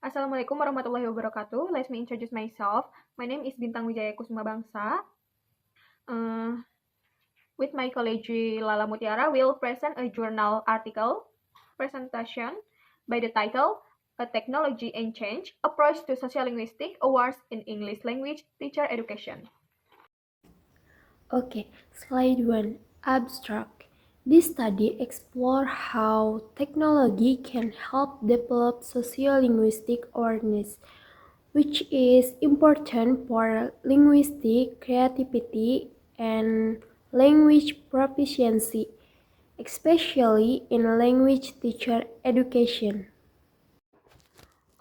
Assalamualaikum warahmatullahi wabarakatuh. Let me introduce myself. My name is Bintang Wijaya Kusuma Bangsa. With my colleague Lala Mutiara, we'll present a journal article presentation by the title A Technology and Change Approach to Sociolinguistics Awards in English Language Teacher Education. Okay, slide 1. Abstract. This study explores how technology can help develop sociolinguistic awareness, which is important for linguistic creativity and language proficiency, especially in language teacher education.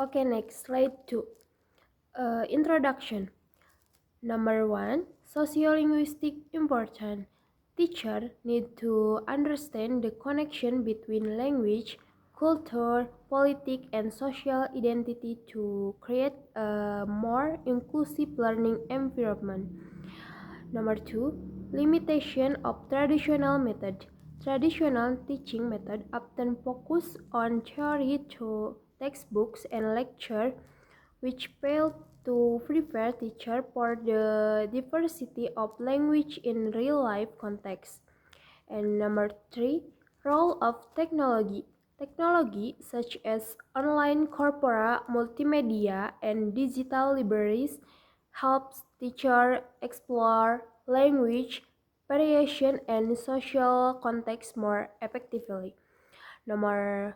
Okay, next, slide 2. Introduction. Number 1. Sociolinguistic important. Teacher need to understand the connection between language, culture, politics, and social identity to create a more inclusive learning environment. Number 2. Limitation of traditional method. Traditional teaching method often focus on theory to textbooks and lecture, which fail to prepare teachers for the diversity of language in real-life context. And number 3, role of technology. Technology such as online corpora, multimedia, and digital libraries helps teachers explore language, variation, and social context more effectively. Number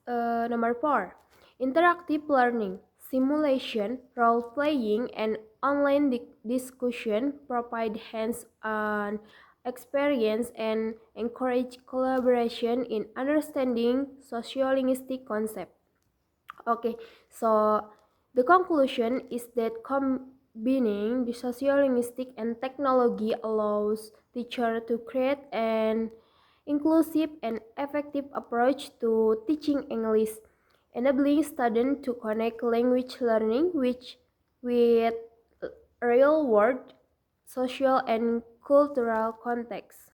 Number 4, interactive learning, simulation, role-playing, and online discussion provide hands-on experience and encourage collaboration in understanding sociolinguistic concepts. Okay, so the conclusion is that combining the sociolinguistic and technology allows teacher to create an inclusive and effective approach to teaching English, enabling students to connect language learning with real-world social and cultural contexts.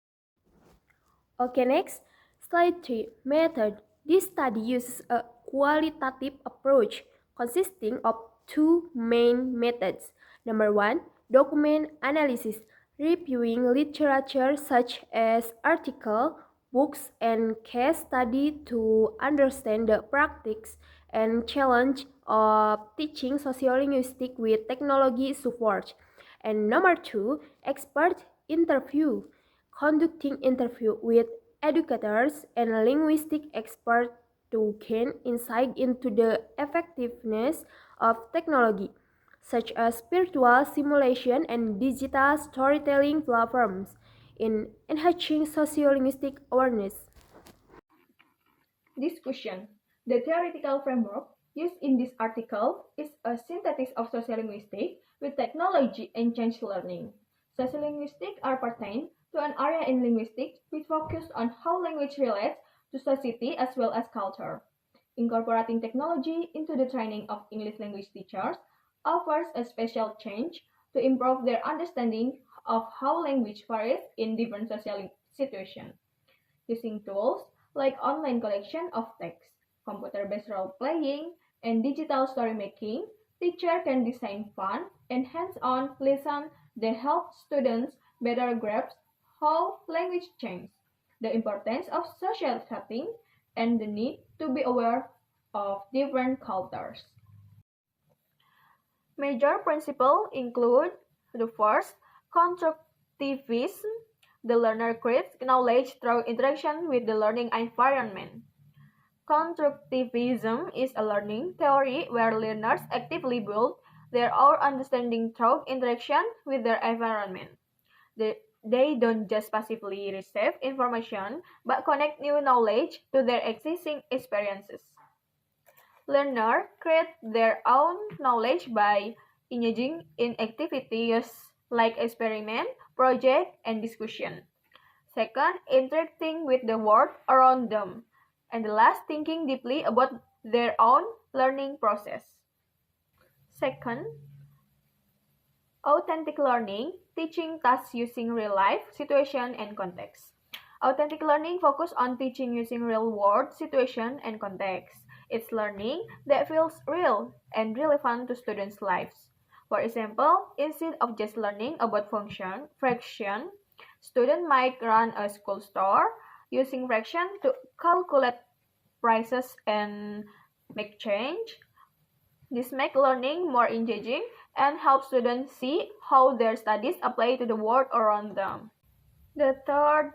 Okay, next, slide 3, method. This study uses a qualitative approach consisting of two main methods. Number 1, document analysis, reviewing literature such as articles, books, and case study to understand the practice and challenge of teaching sociolinguistics with technology support. And number 2, expert interview, conducting interview with educators and linguistic experts to gain insight into the effectiveness of technology, such as virtual simulation and digital storytelling platforms, in enhancing sociolinguistic awareness. Discussion. The theoretical framework used in this article is a synthesis of sociolinguistics with technology and change learning. Sociolinguistics are pertain to an area in linguistics which focus on how language relates to society as well as culture. Incorporating technology into the training of English language teachers offers a special change to improve their understanding of how language varies in different social situations. Using tools like online collection of text, computer-based role-playing, and digital story-making, teacher can design fun and hands-on lessons that help students better grasp how language changes, the importance of social setting, and the need to be aware of different cultures. Major principles include the first, constructivism. The learner creates knowledge through interaction with the learning environment. Constructivism is a learning theory where learners actively build their own understanding through interaction with their environment. They don't just passively receive information, but connect new knowledge to their existing experiences. Learners create their own knowledge by engaging in activities like experiment, project, and discussion. Second, interacting with the world around them. And the last, thinking deeply about their own learning process. Second, authentic learning, teaching tasks using real life, situation, and context. Authentic learning focuses on teaching using real world situation and context. It's learning that feels real and relevant to students' lives. For example, instead of just learning about fraction, students might run a school store using fraction to calculate prices and make change. This makes learning more engaging and helps students see how their studies apply to the world around them. The third,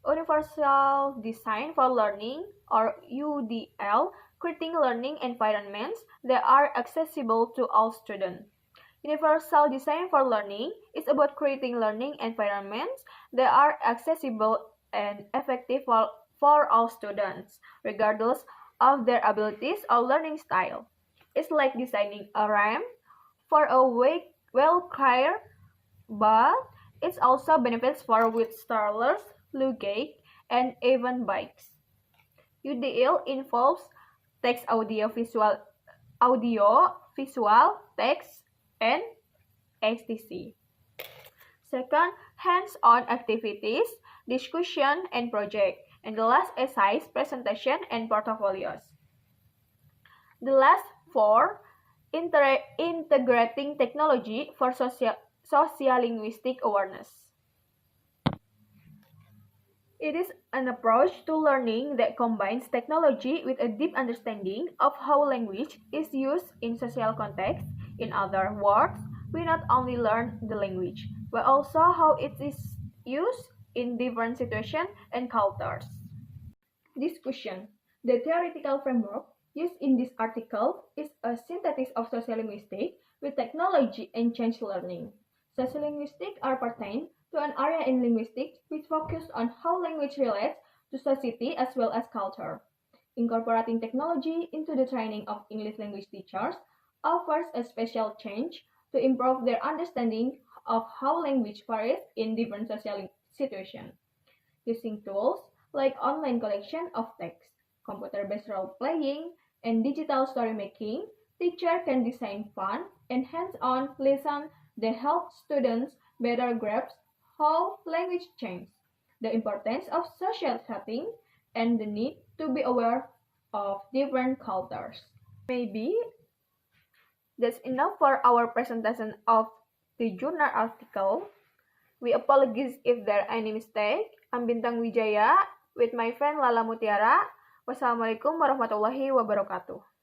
Universal Design for Learning or UDL, creating learning environments that are accessible to all students. Universal Design for Learning is about creating learning environments that are accessible and effective for all students, regardless of their abilities or learning style. It's like designing a ramp for a well-clear, but it also benefits for with strollers, luggage, and even bikes. UDL involves text audio, visual, text, and HTC. Second, hands-on activities, discussion, and project. And the last, essays, presentation, and portfolios. The last four, integrating technology for sociolinguistic awareness. It is an approach to learning that combines technology with a deep understanding of how language is used in social contexts. In other words, we not only learn the language, but also how it is used in different situations and cultures. Discussion. The theoretical framework used in this article is a synthesis of sociolinguistics with technology and change learning. Sociolinguistics are pertain to an area in linguistics which focuses on how language relates to society as well as culture. Incorporating technology into the training of English language teachers offers a special change to improve their understanding of how language varies in different social situations. Using tools like online collection of text, computer-based role-playing, and digital story-making, teachers can design fun and hands-on lessons that help students better grasp how language changes, the importance of social setting, and the need to be aware of different cultures. Maybe that's enough for our presentation of the journal article. We apologize if there are any mistake. I'm Bintang Wijaya with my friend Lala Mutiara. Wassalamualaikum warahmatullahi wabarakatuh.